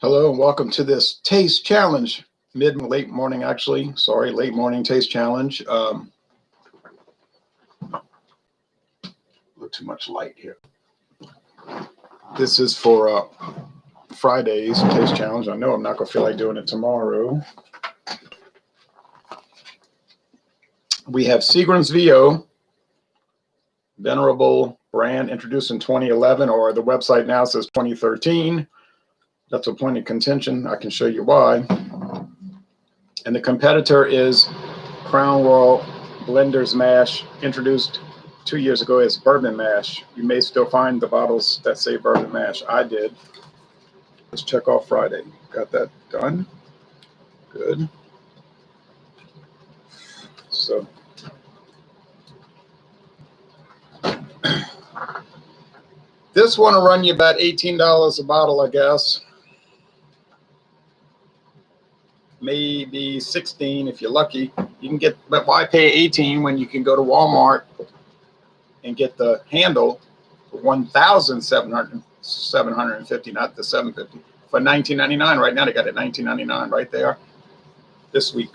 Hello and welcome to this taste challenge. Late morning, actually. Sorry, late morning taste challenge. A little too much light here. This is for Friday's taste challenge. I know I'm not going to feel like doing it tomorrow. We have Seagram's VO, venerable brand introduced in 2011, or the website now says 2013. That's a point of contention. I can show you why. And the competitor is Crown Royal Blender's Mash, introduced 2 years ago as Bourbon Mash. You may still find the bottles that say Bourbon Mash. I did. Let's check off Friday. Got that done. Good. So this one will run you about $18 a bottle, I guess. Maybe 16 if you're lucky. You can get, but why pay 18 when you can go to Walmart and get the handle for 1,750, not the 750, for $19.99. Right now they got it $19.99 right there this week,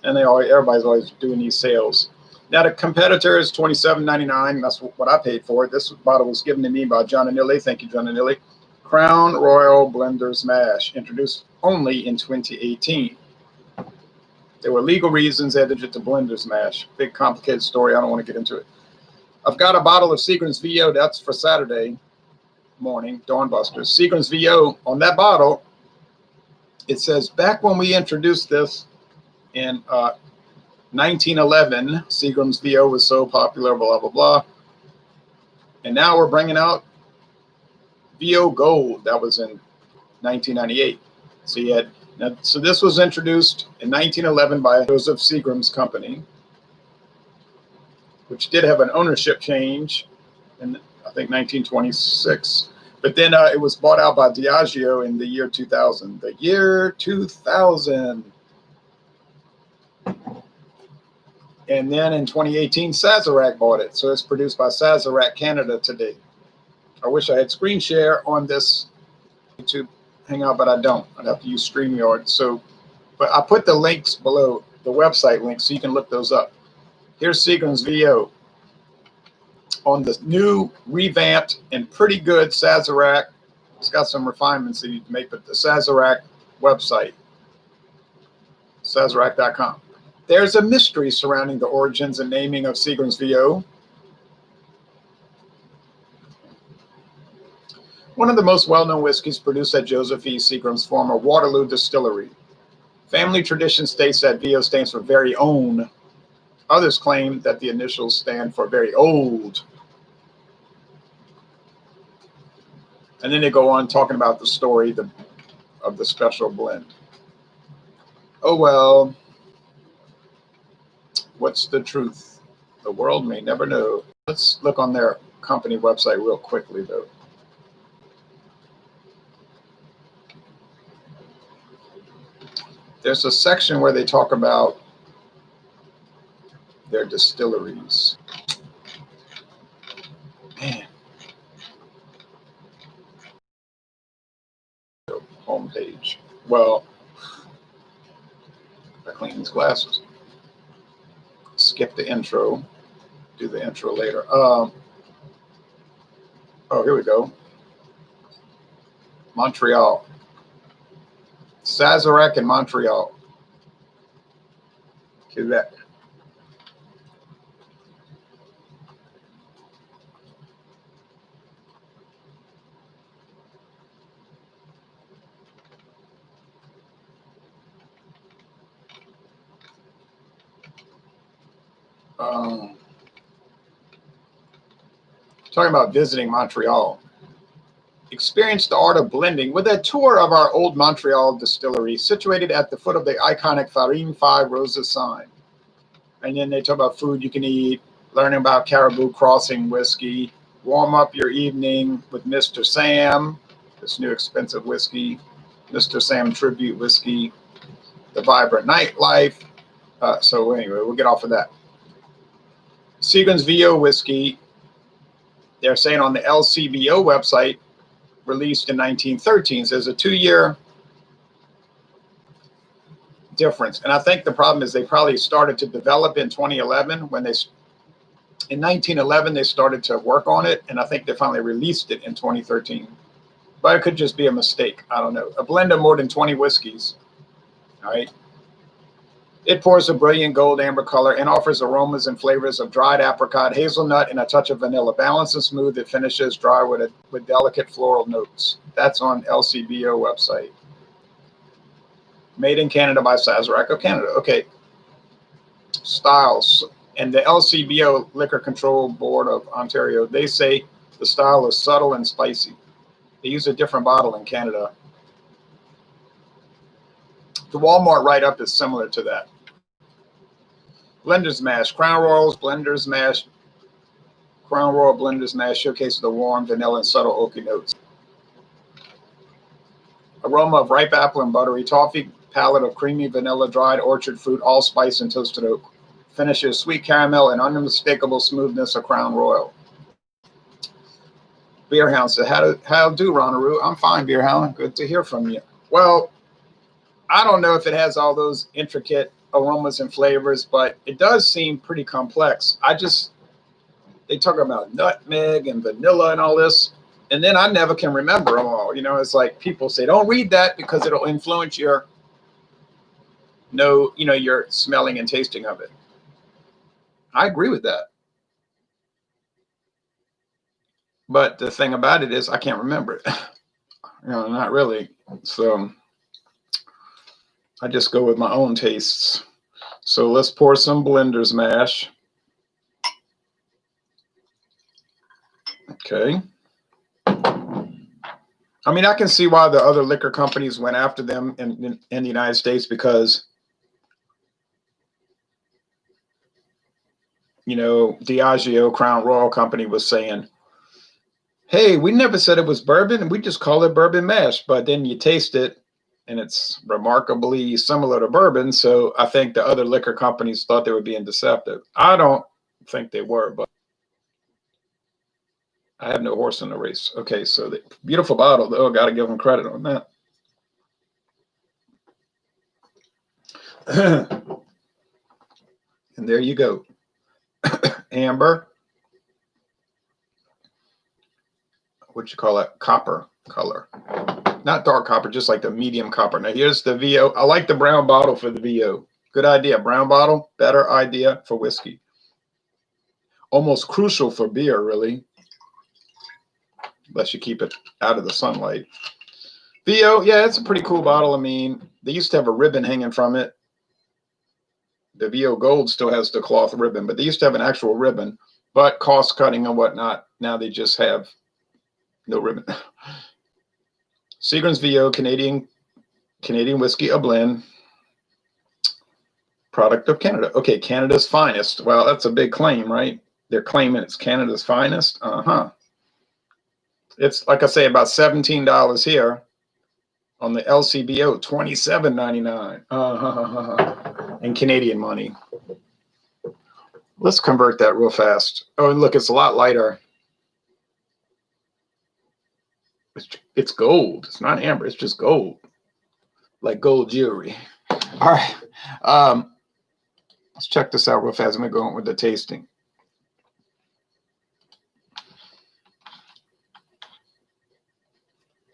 and everybody's always doing these sales. Now the competitor is $27.99. That's what I paid for it. This bottle was given to me by John Anilli. Thank you, John Anilli. Crown Royal Blender's Mash, introduced only in 2018. There were legal reasons they added it to Blender's Mash. Big complicated story. I don't want to get into it. I've got a bottle of Seagram's VO. That's for Saturday morning, Dawn Busters. Seagram's VO, on that bottle, it says, back when we introduced this in 1911, Seagram's VO was so popular, blah, blah, blah. And now we're bringing out VO Gold. That was in 1998. So this was introduced in 1911 by Joseph Seagram's company, which did have an ownership change in, I think, 1926. But then it was bought out by Diageo in the year 2000. The year 2000. And then in 2018, Sazerac bought it. So it's produced by Sazerac Canada today. I wish I had screen share on this YouTube Hangout, but I don't. I'd have to use StreamYard. So, but I put the links below, the website links, so you can look those up. Here's Seagram's VO on the new, revamped, and pretty good Sazerac. It's got some refinements that you can make, but the Sazerac website, Sazerac.com. There's a mystery surrounding the origins and naming of Seagram's VO. One of the most well-known whiskeys produced at Joseph E. Seagram's former Waterloo distillery. Family tradition states that VO stands for very own. Others claim that the initials stand for very old. And then they go on talking about the story of the special blend. Oh well, what's the truth? The world may never know. Let's look on their company website real quickly, though. There's a section where they talk about their distilleries. Man. Homepage. Well, I clean these glasses. Skip the intro. Do the intro later. Oh, here we go. Montreal. Sazerac in Montreal, Quebec. Talking about visiting Montreal. Experience the art of blending with a tour of our old Montreal distillery situated at the foot of the iconic Farine 5 Roses sign. And then they talk about food you can eat, learning about Caribou Crossing whiskey, warm up your evening with Mr. Sam, this new expensive whiskey, Mr. Sam Tribute whiskey, the vibrant nightlife. So anyway, we'll get off of that. Seagram's VO whiskey, they're saying on the LCBO website, released in 1913. So there's a 2-year difference. And I think the problem is they probably started to develop in 2011 when in 1911, they started to work on it. And I think they finally released it in 2013. But it could just be a mistake. I don't know. A blend of more than 20 whiskeys. All right. It pours a brilliant gold amber color and offers aromas and flavors of dried apricot, hazelnut, and a touch of vanilla. Balanced and smooth, it finishes dry with delicate floral notes. That's on LCBO website. Made in Canada by Sazerac Canada. Okay. Styles. And the LCBO, Liquor Control Board of Ontario, they say the style is subtle and spicy. They use a different bottle in Canada. The Walmart write-up is similar to that. Blender's Mash, Crown Royal's Blender's Mash, Crown Royal Blender's Mash showcases the warm vanilla and subtle oaky notes. Aroma of ripe apple and buttery toffee, palette of creamy vanilla, dried orchard fruit, allspice and toasted oak. Finishes sweet caramel and unmistakable smoothness of Crown Royal. Beer Hound said, how do, Ronaroo? I'm fine, Beer Hound. Good to hear from you. Well, I don't know if it has all those intricate aromas and flavors, but it does seem pretty complex. They talk about nutmeg and vanilla and all this, and then I never can remember them all. You know, it's like people say, don't read that because it'll influence your your smelling and tasting of it. I agree with that. But the thing about it is I can't remember it. Not really. So I just go with my own tastes. So let's pour some Blender's Mash. Okay. I mean, I can see why the other liquor companies went after them in the United States because, Diageo, Crown Royal Company was saying, hey, we never said it was bourbon, and we just call it bourbon mash. But then you taste it, and it's remarkably similar to bourbon. So I think the other liquor companies thought they were being deceptive. I don't think they were, but I have no horse in the race. Okay, so the beautiful bottle, though. Got to give them credit on that. And there you go. Amber. What you call it? Copper color. Not dark copper, just like the medium copper. Now here's the VO. I like the brown bottle for the VO. Good idea. Brown bottle, better idea for whiskey. Almost crucial for beer, really. Unless you keep it out of the sunlight. VO, yeah, it's a pretty cool bottle. I mean, they used to have a ribbon hanging from it. The VO Gold still has the cloth ribbon, but they used to have an actual ribbon. But cost cutting and whatnot, now they just have no ribbon. Seagram's VO, Canadian whiskey, a blend. Product of Canada. Okay, Canada's finest. Well, that's a big claim, right? They're claiming it's Canada's finest. It's, like I say, about $17 here. On the LCBO, $27.99 in Canadian money. Let's convert that real fast. Oh, and look, it's a lot lighter. It's gold. It's not amber. It's just gold, like gold jewelry. All right. Let's check this out real fast. I'm going to go on with the tasting.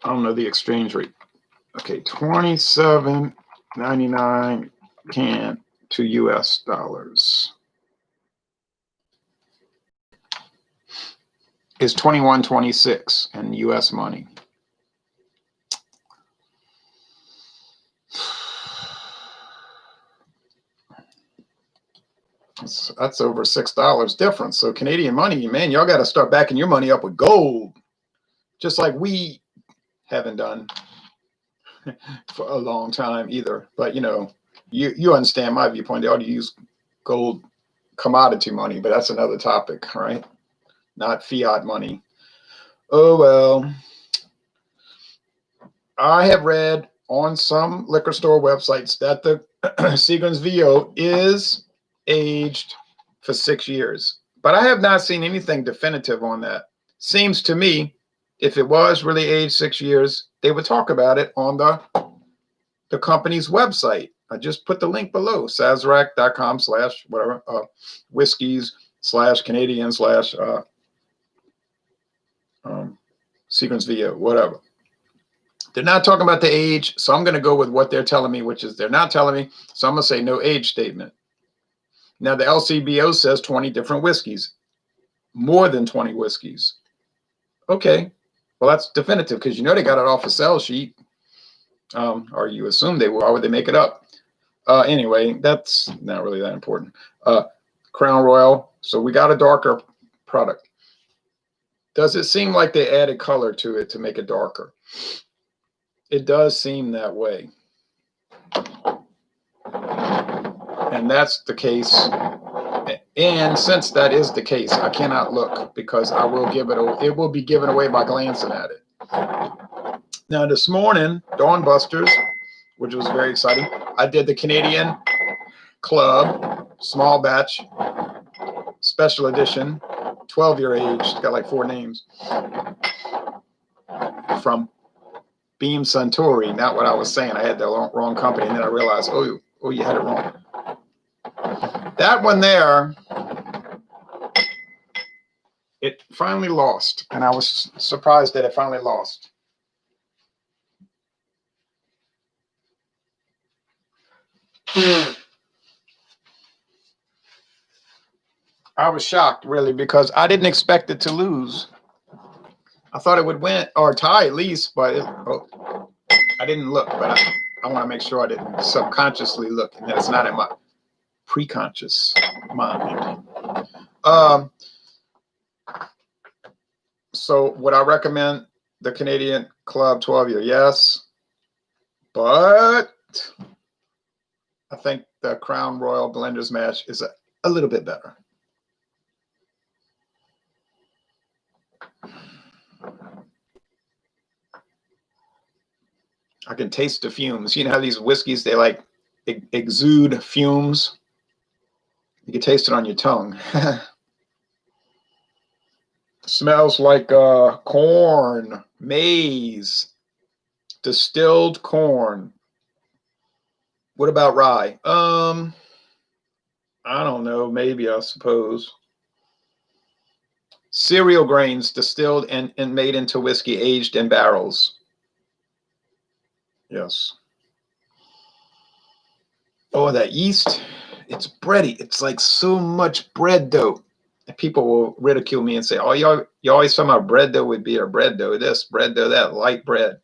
I don't know the exchange rate. Okay, $27.99 can to US dollars is $21.26 in US money. That's over $6 difference. So Canadian money, man, y'all got to start backing your money up with gold, just like we haven't done for a long time either. But you understand my viewpoint. They ought to use gold commodity money, but that's another topic, right? Not fiat money. Oh well. I have read on some liquor store websites that the Seagram's VO is aged for 6 years, but I have not seen anything definitive on that. Seems to me, if it was really aged 6 years, they would talk about it on the company's website. I just put the link below, Sazerac.com/whatever, whiskies/Canadian/ Seagram's VO, whatever. They're not talking about the age, so I'm going to go with what they're telling me, which is they're not telling me, so I'm going to say no age statement. Now, the LCBO says 20 different whiskeys, more than 20 whiskeys. Okay, well, that's definitive because you know they got it off a sell sheet, or you assume they will. Why would they make it up? Anyway, that's not really that important. Crown Royal, so we got a darker product. Does it seem like they added color to it to make it darker? It does seem that way. And that's the case. And since that is the case, I cannot look because I will give it. It will be given away by glancing at it. Now this morning, Dawn Busters, which was very exciting, I did the Canadian Club small batch special edition, 12-year age. It's got like 4 names from Beam Suntory. Not what I was saying. I had the wrong company, and then I realized, oh, you had it wrong. That one there, it finally lost, and I was surprised that it finally lost. I was shocked, really, because I didn't expect it to lose. I thought it would win or tie at least, but I didn't look. But I want to make sure I didn't subconsciously look, and that it's not in my preconscious mind. So would I recommend the Canadian Club 12-year? Yes, but I think the Crown Royal Blenders Mash is a little bit better. I can taste the fumes. You know how these whiskeys, they like exude fumes? You can taste it on your tongue. Smells like corn, maize, distilled corn. What about rye? I don't know. Maybe, I suppose. Cereal grains distilled and made into whiskey, aged in barrels. Yes. Oh, that yeast, it's bready. It's like so much bread dough. And people will ridicule me and say, oh, you always talking about bread dough with beer, bread dough this, bread dough that, light bread.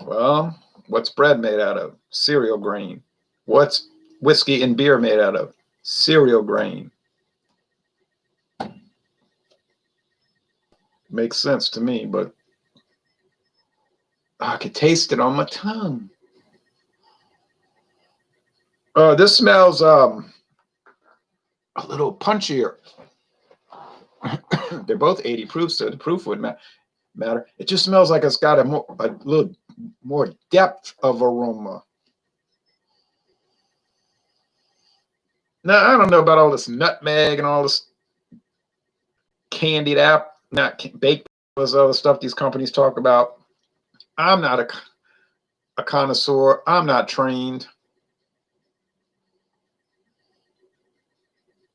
Well, what's bread made out of? Cereal grain. What's whiskey and beer made out of? Cereal grain. Makes sense to me, but I could taste it on my tongue. This smells a little punchier. They're both 80 proof, so the proof wouldn't matter. It just smells like it's got a little more depth of aroma. Now, I don't know about all this nutmeg and all this candied apple, not baked, all this other stuff these companies talk about. I'm not a connoisseur. I'm not trained.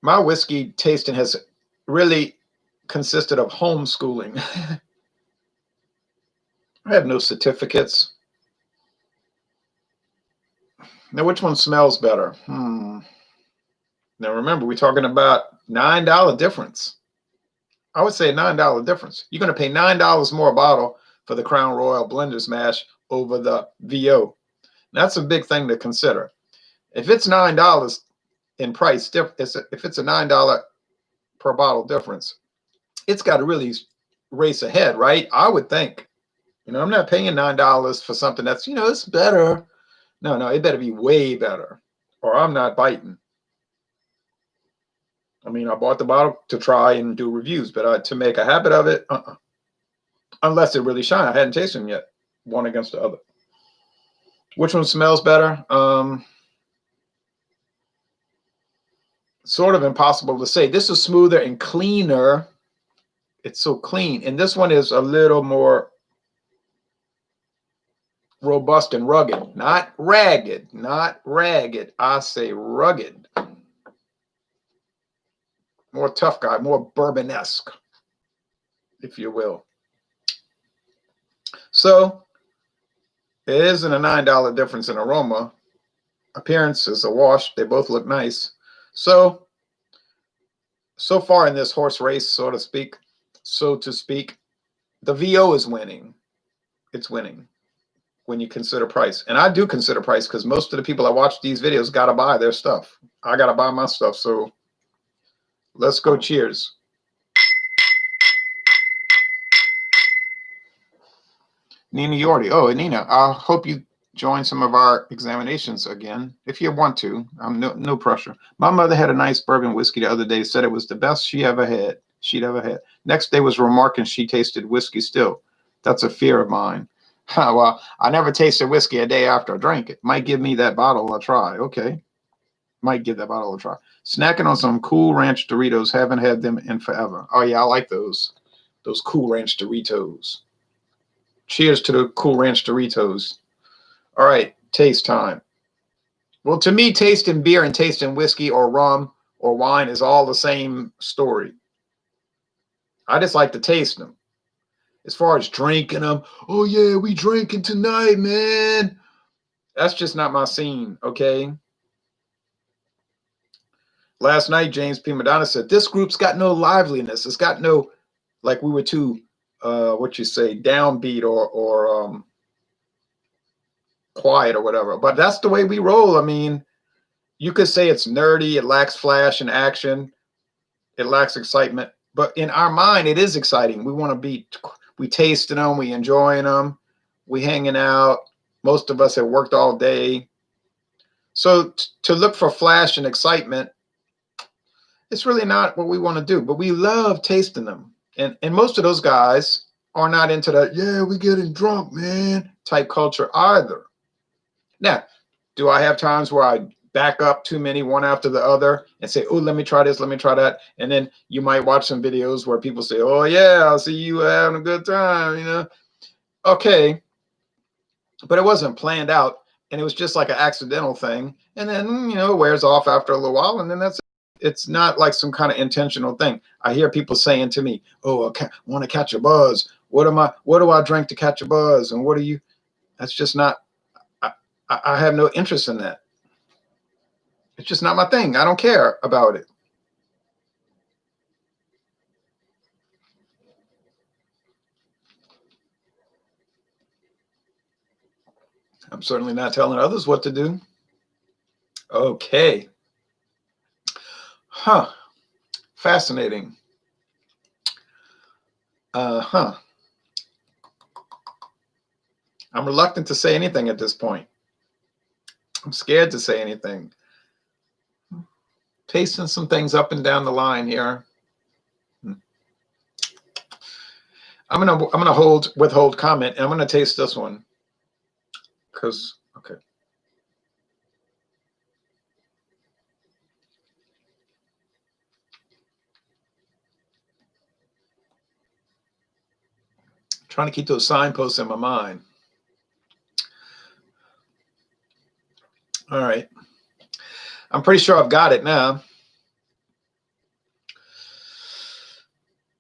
My whiskey tasting has really consisted of homeschooling. I have no certificates. Now, which one smells better? Now, remember, we're talking about $9 difference. I would say $9 difference. You're going to pay $9 more a bottle for the Crown Royal Blenders Mash over the VO. That's a big thing to consider. If it's $9 in price, if it's a $9 per bottle difference, it's got to really race ahead, right? I would think. I'm not paying $9 for something that's, it's better. No, it better be way better, or I'm not biting. I mean, I bought the bottle to try and do reviews, but to make a habit of it, unless it really shine. I hadn't tasted them yet, one against the other. Which one smells better? Sort of impossible to say. This is smoother and cleaner. It's so clean. And this one is a little more robust and rugged, not ragged, not ragged. I say rugged. More tough guy, more Bourbon-esque, if you will. So it isn't a $9 difference in aroma. Appearance is a wash. They both look nice. So far in this horse race, so to speak, the VO is winning. It's winning when you consider price. And I do consider price because most of the people that watch these videos got to buy their stuff. I got to buy my stuff. So let's go. Cheers. Nina Yordi. Oh, Nina, I hope you join some of our examinations again. If you want to, I'm no pressure. My mother had a nice bourbon whiskey the other day, said it was the best she'd ever had. Next day was remarking she tasted whiskey still. That's a fear of mine. Well, I never tasted whiskey a day after I drank it. Might give me that bottle a try. Okay. Might give that bottle a try. Snacking on some Cool Ranch Doritos. Haven't had them in forever. Oh, yeah, I like those. Those Cool Ranch Doritos. Cheers to the Cool Ranch Doritos. All right, taste time. Well, to me, tasting beer and tasting whiskey or rum or wine is all the same story. I just like to taste them. As far as drinking them, oh yeah, we drinking tonight, man. That's just not my scene, okay? Last night, James P. Madonna said, this group's got no liveliness. It's got no, like we were too, downbeat or quiet or whatever. But that's the way we roll. I mean, you could say it's nerdy. It lacks flash and action. It lacks excitement. But in our mind, it is exciting. We tasting them. We enjoying them. We hanging out. Most of us have worked all day. So to look for flash and excitement, it's really not what we want to do. But we love tasting them. And most of those guys are not into that, yeah, we getting drunk, man, type culture either. Now, do I have times where I back up too many one after the other and say, oh, let me try this, let me try that. And then you might watch some videos where people say, oh, yeah, I see you having a good time, you know. Okay. But it wasn't planned out. And it was just like an accidental thing. And then, it wears off after a little while. And then that's it. It's not like some kind of intentional thing. I hear people saying to me, oh, I want to catch a buzz. What do I drink to catch a buzz? And what do you? That's just not. I have no interest in that. It's just not my thing. I don't care about it. I'm certainly not telling others what to do. Okay. Huh. Fascinating. I'm reluctant to say anything at this point. I'm scared to say anything. Tasting some things up and down the line here. I'm gonna withhold comment, and I'm gonna taste this one. Okay. Trying to keep those signposts in my mind. All right. I'm pretty sure I've got it now.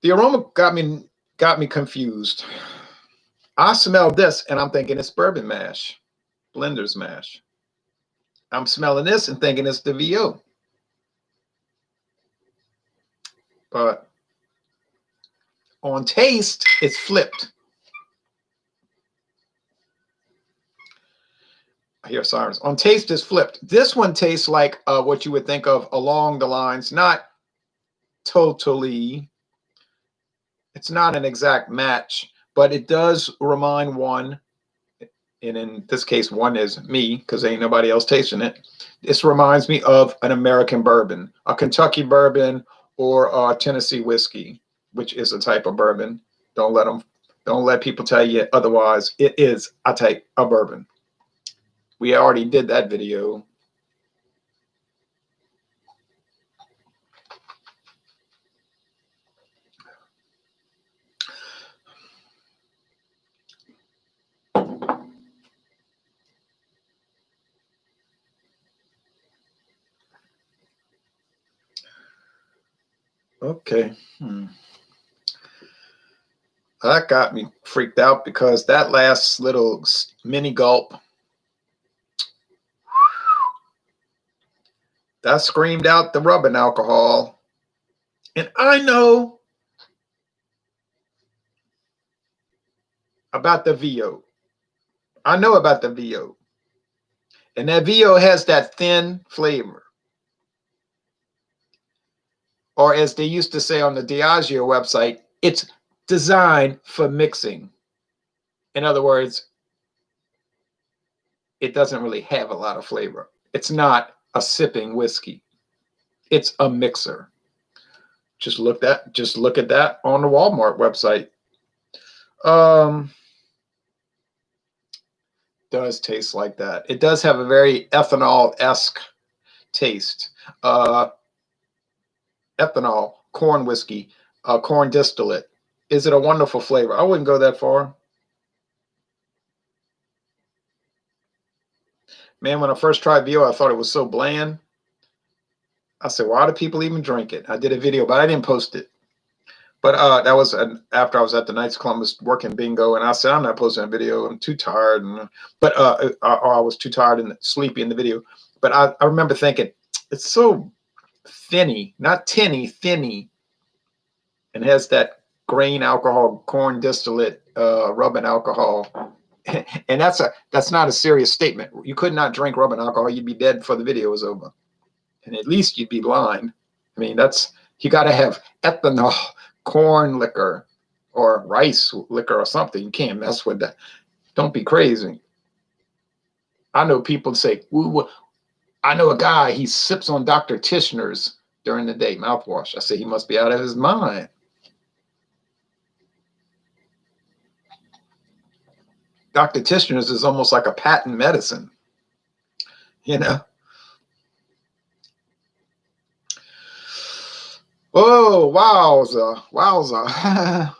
The aroma got me confused. I smelled this and I'm thinking it's bourbon mash, blender's mash. I'm smelling this and thinking it's the VO. But on taste, it's flipped. I hear sirens. On taste, it's flipped. This one tastes like what you would think of along the lines, not totally. It's not an exact match, but it does remind one, and in this case, one is me because ain't nobody else tasting it. This reminds me of an American bourbon, a Kentucky bourbon, or a Tennessee whiskey, which is a type of bourbon. Don't let people tell you otherwise. It is a type of bourbon. We already did that video. Okay. That got me freaked out because that last little mini gulp, that screamed out the rubbing alcohol. And I know about the VO. I know about the VO. And that VO has that thin flavor. Or as they used to say on the Diageo website, it's designed for mixing. In other words, it doesn't really have a lot of flavor. It's not a sipping whiskey. It's a mixer. Just look at that on the Walmart website. Does taste like that. It does have a very ethanol-esque taste. Ethanol, corn whiskey, corn distillate. Is it a wonderful flavor? I wouldn't go that far. Man, when I first tried VO, I thought it was so bland. I said, why do people even drink it? I did a video, but I didn't post it. But that was after I was at the Knights of Columbus working bingo, and I said, I'm not posting a video. I'm too tired. But I was too tired and sleepy in the video. But I remember thinking, it's so thinny, not tinny, thinny, and has that grain alcohol, corn distillate, rubbing alcohol. And that's not a serious statement. You could not drink rubbing alcohol. You'd be dead before the video was over. And at least you'd be blind. I mean, you got to have ethanol, corn liquor, or rice liquor or something. You can't mess with that. Don't be crazy. I know people say, I know a guy, he sips on Dr. Tishner's during the day, mouthwash. I say, he must be out of his mind. Dr. Tishner's is almost like a patent medicine, you know? Oh, wowza.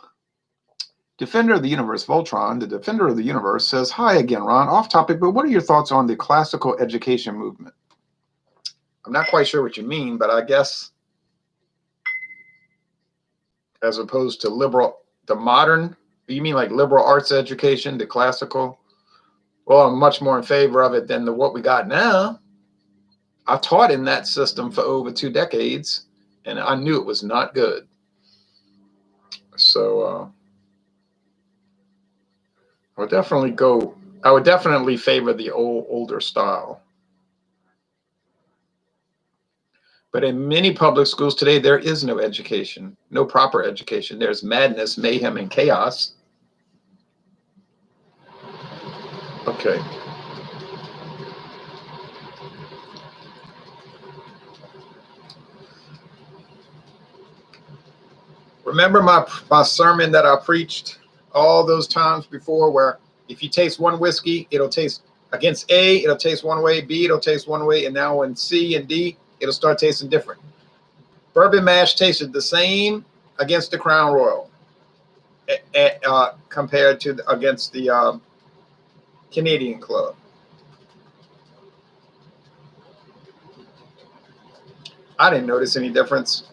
Defender of the Universe, Voltron, the Defender of the Universe, says, hi again, Ron. Off topic, but what are your thoughts on the classical education movement? I'm not quite sure what you mean, but I guess as opposed to the modern, you mean like liberal arts education, the classical? Well, I'm much more in favor of it than what we got now. I taught in that system for over 2 decades, and I knew it was not good. So I would definitely favor the older style. But in many public schools today, there is no education, no proper education. There's madness, mayhem, and chaos. Okay. Remember my sermon that I preached all those times before, where if you taste one whiskey, it'll taste against A, it'll taste one way, B, it'll taste one way, and now in C and D, it'll start tasting different. Bourbon mash tasted the same against the Crown Royal compared to against the Canadian Club. I didn't notice any difference,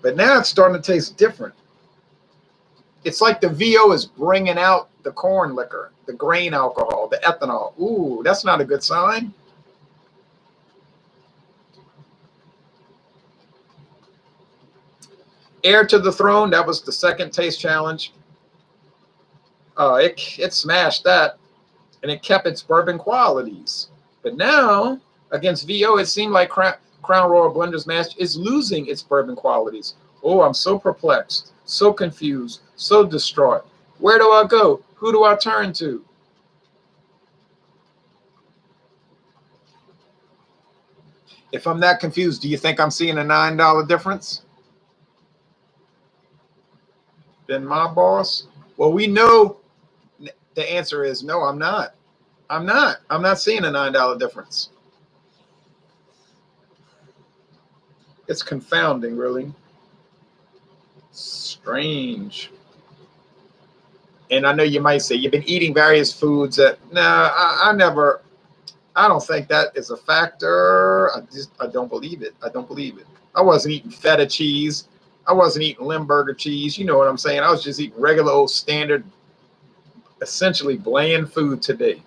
but now it's starting to taste different. It's like the VO is bringing out the corn liquor, the grain alcohol, the ethanol. Ooh, that's not a good sign. Heir to the Throne, that was the second taste challenge. It smashed that, and it kept its bourbon qualities. But now, against VO, it seemed like Crown Royal Blender's Mash is losing its bourbon qualities. Oh, I'm so perplexed, so confused, so distraught. Where do I go? Who do I turn to? If I'm that confused, do you think I'm seeing a $9 difference? Then my boss? Well, we know the answer is no, I'm not. I'm not seeing a $9 difference. It's confounding, really. Strange. And I know you might say you've been eating various foods that I don't think that is a factor. I don't believe it. I wasn't eating feta cheese I wasn't eating Limburger cheese. You know what I'm saying? I was just eating regular old standard, essentially bland food today.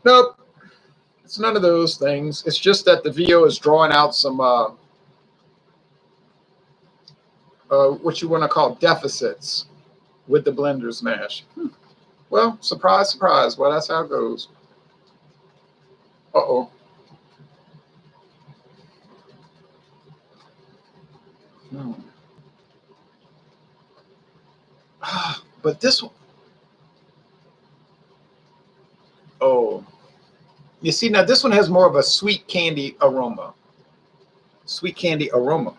Nope. It's none of those things. It's just that the VO is drawing out some, what you want to call deficits with the blender's mash. Well, surprise, surprise. Well, that's how it goes. Uh-oh. But this one, oh, you see, now this one has more of a sweet candy aroma. Sweet candy aroma.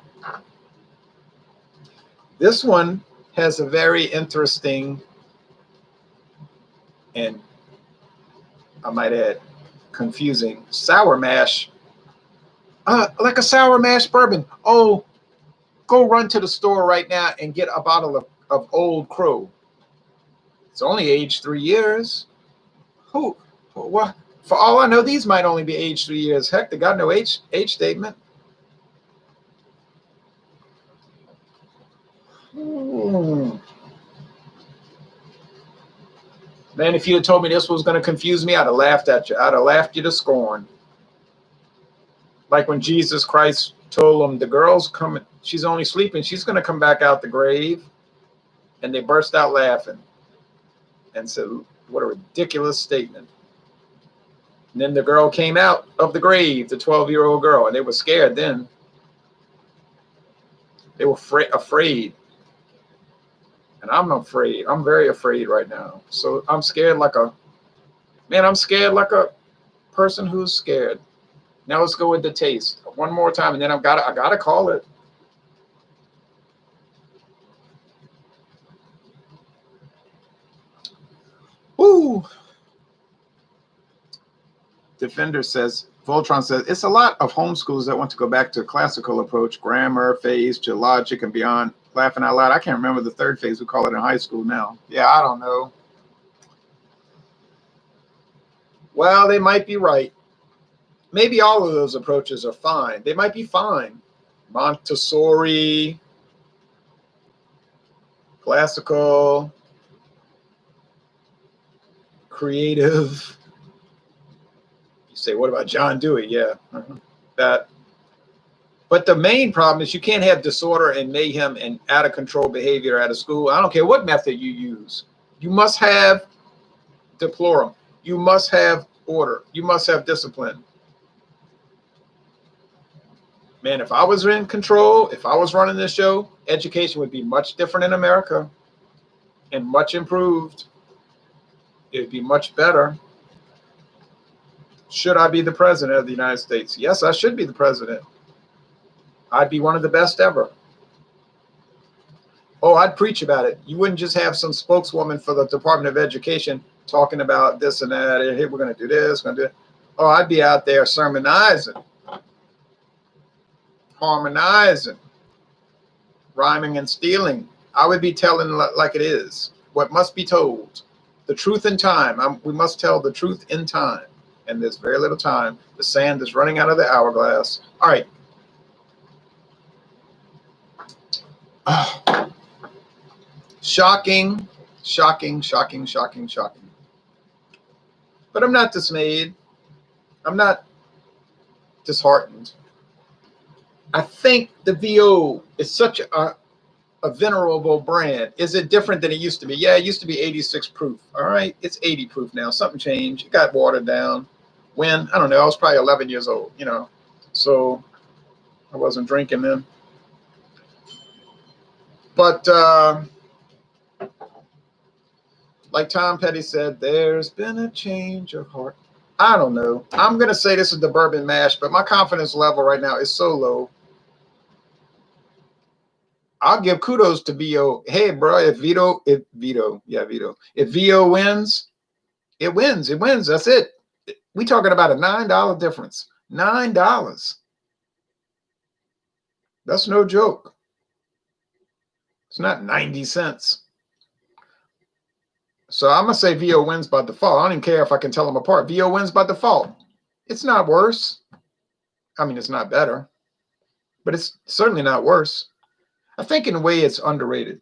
This one has a very interesting, and I might add, confusing sour mash. Like a sour mash bourbon. Oh, go run to the store right now and get a bottle of Old Crow. It's only aged 3 years. Who? What? For all I know, these might only be aged 3 years. Heck, they got no age statement. Man, if you had told me this was going to confuse me, I'd have laughed at you. I'd have laughed you to scorn. Like when Jesus Christ told them, the girl's coming, she's only sleeping, she's going to come back out the grave. And they burst out laughing and said, what a ridiculous statement. And then the girl came out of the grave, the 12-year-old girl, and they were scared then. They were afraid. And I'm afraid. I'm very afraid right now. So I'm scared like a, man, I'm scared like a person who's scared. Now let's go with the taste. One more time, and then I gotta call it. Woo! Defender says, Voltron says, it's a lot of homeschoolers that want to go back to a classical approach, grammar, phase, to logic, and beyond. Laughing out loud. I can't remember the third phase. We call it in high school now. Yeah, I don't know. Well, they might be right. Maybe all of those approaches are fine. They might be fine. Montessori, classical, creative. You say, what about John Dewey? Yeah, that. But the main problem is you can't have disorder and mayhem and out of control behavior at a school. I don't care what method you use. You must have decorum. You must have order. You must have discipline. Man, if I was in control, if I was running this show, education would be much different in America and much improved. It would be much better. Should I be the president of the United States? Yes, I should be the president. I'd be one of the best ever. Oh, I'd preach about it. You wouldn't just have some spokeswoman for the Department of Education talking about this and that. Hey, we're going to do this, going to do it. Oh, I'd be out there sermonizing, harmonizing, rhyming and stealing. I would be telling like it is, what must be told. The truth in time. We must tell the truth in time. And there's very little time. The sand is running out of the hourglass. All right. Shocking, shocking, shocking, shocking, shocking. But I'm not dismayed. I'm not disheartened. I think the VO is such a venerable brand. Is it different than it used to be? Yeah, it used to be 86 proof. All right, it's 80 proof now. Something changed. It got watered down. When? I don't know. I was probably 11 years old, you know. So I wasn't drinking then. But like Tom Petty said, there's been a change of heart. I don't know. I'm going to say this is the bourbon mash, but my confidence level right now is so low. I'll give kudos to VO. Hey, bro, if VO wins, it wins. It wins. That's it. We talking about a $9 difference. $9. That's no joke. It's not 90 cents. So I'm going to say VO wins by default. I don't even care if I can tell them apart. VO wins by default. It's not worse. I mean, it's not better, but it's certainly not worse. I think in a way it's underrated.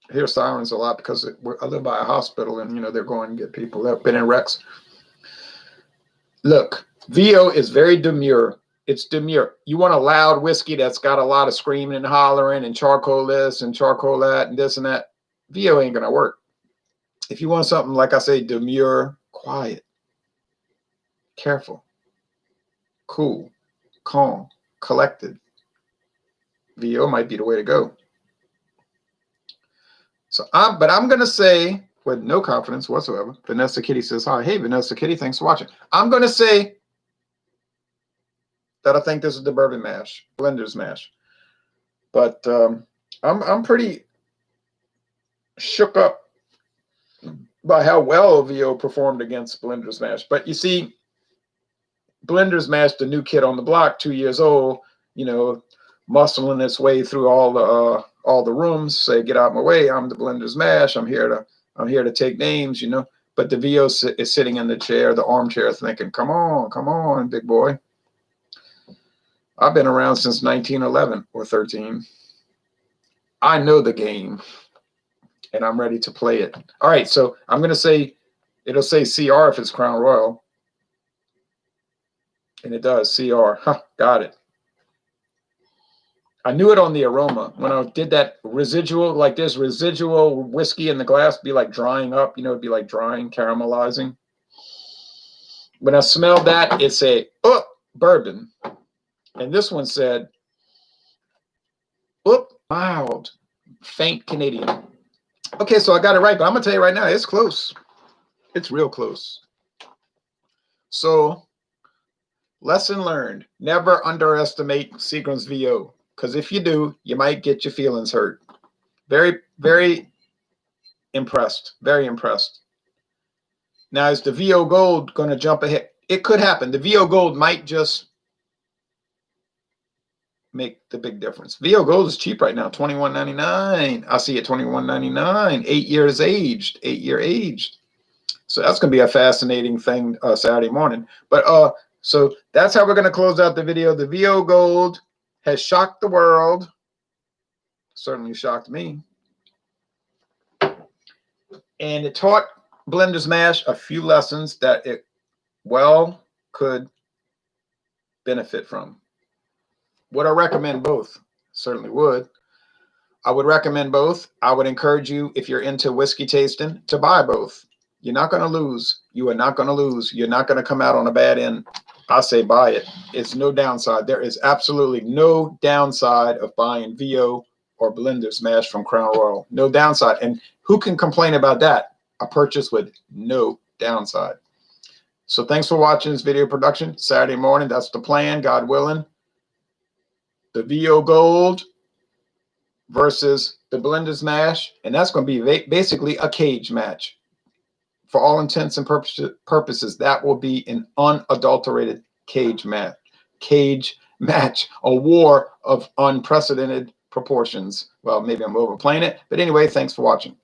I hear sirens a lot because I live by a hospital, and they're going to get people that have been in wrecks. Look, VO is very demure. It's demure. You want a loud whiskey that's got a lot of screaming and hollering and charcoal this and charcoal that and this and that. VO ain't gonna work. If you want something, like I say, demure, quiet, careful, cool, calm, collected, VO might be the way to go. So I'm going to say, with no confidence whatsoever, Vanessa Kitty says hi. Hey, Vanessa Kitty, thanks for watching. I'm going to say that I think this is the bourbon mash, blender's mash. But I'm pretty shook up by how well VO performed against blender's mash. But you see, blender's mash, the new kid on the block, 2 years old, muscling its way through all the rooms, say, get out of my way, I'm the blender's mash, I'm here to take names, But the VO is sitting in the chair, the armchair, thinking, come on, big boy. I've been around since 1911 or 13. I know the game, and I'm ready to play it. All right, so I'm going to say, it'll say CR if it's Crown Royal. And it does, CR. Huh, got it. I knew it on the aroma. When I did that residual, like there's residual whiskey in the glass, be like drying up, it'd be like drying, caramelizing. When I smelled that, it said, oh, bourbon. And this one said, oh, mild, faint Canadian. Okay, so I got it right, but I'm going to tell you right now, it's close. It's real close. So, lesson learned, never underestimate Seagram's VO. Because if you do, you might get your feelings hurt. Very, very impressed. Very impressed. Now, is the VO Gold going to jump ahead? It could happen. The VO Gold might just make the big difference. VO Gold is cheap right now, $21.99. I see it $21.99. 8 years aged. 8 year aged. So that's going to be a fascinating thing Saturday morning. But so that's how we're going to close out the video. The VO Gold has shocked the world, certainly shocked me. And it taught Blender's Mash a few lessons that it well could benefit from. Would I recommend both? Certainly would. I would recommend both. I would encourage you, if you're into whiskey tasting, to buy both. You're not going to lose. You are not going to lose. You're not going to come out on a bad end. I say buy it. It's no downside. There is absolutely no downside of buying VO or Blender's Mash from Crown Royal. No downside. And who can complain about that? A purchase with no downside. So thanks for watching this video production. Saturday morning, that's the plan, God willing. The VO Gold versus the Blender's Mash. And that's going to be basically a cage match. For all intents and purposes, that will be an unadulterated cage match. A war of unprecedented proportions. Well, maybe I'm overplaying it, but anyway, thanks for watching.